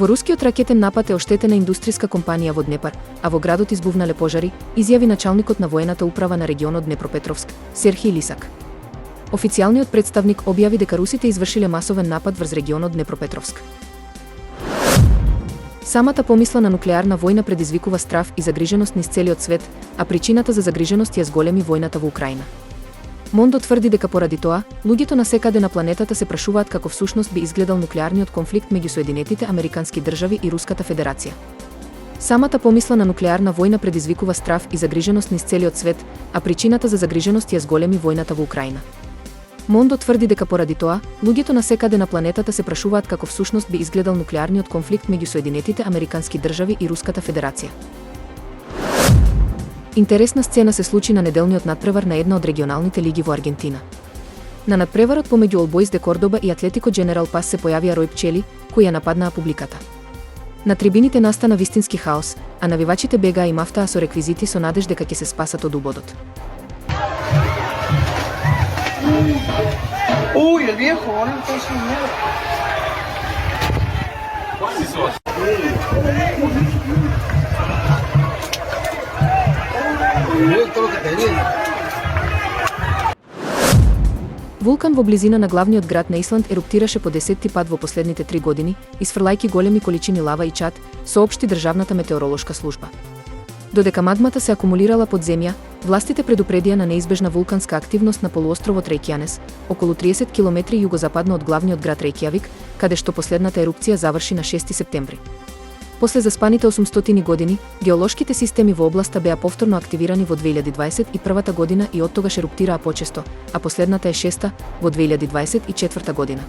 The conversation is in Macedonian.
Во рускиот ракетен напад е оштетена индустријска компанија во Днепар, а во градот избувнале пожари, изјави началникот на воената управа на регионот Днепропетровск, Серхиј Лисак. Официјалниот представник објави дека русите извршиле масовен напад врз регионот Днепропетровск. Самата помисла на нуклеарна војна предизвикува страв и загриженост низ целиот свет, а причината за загриженост ја зголеми војната во Украина. Мондо тврди дека поради тоа, луѓето на секаде на планетата се прашуваат како всушност би изгледал нуклеарниот конфликт меѓу Соединетите Американски држави и Руската Федерација. Самата помисла на нуклеарна војна предизвикува страв и загриженост низ целиот свет, а причината за загриженост ја зголеми војната во Украина. Мондо тврди дека поради тоа, луѓето на секаде на планетата се прашуваат како всушност би изгледал нуклеарниот конфликт меѓу Соединетите Американски држави и Руската Федерација. Интересна сцена се случи на неделниот надпревар на една од регионалните лиги во Аргентина. На надпреварот помеѓу All Boys de Cordoba и Атлетико General Paz се појавија рој пчели, кои ја нападнаа публиката. На трибините настана вистински хаос, а навивачите бегаа и мафтаа со реквизити со надеж дека ќе се спасат од убодот. Uy, el viejo, ahora está sin miedo. Вулкан во близина на главниот град на Исланд еруптираше по 10-ти пат во последните 3 години, исфрлајќи големи количини лава и чад, соопшти државната метеоролошка служба. Додека магмата се акумулирала под земја, властите предупредија на неизбежна вулканска активност на полуостровот Рејкјанес, околу 30 километри југозападно од главниот град Рејкјавик, каде што последната ерупција заврши на 6 септември. После заспаните 800 години, геолошките системи во областа беа повторно активирани во 2021 година и оттогаш еруптираа почесто, а последната е 6-та во 2024 година.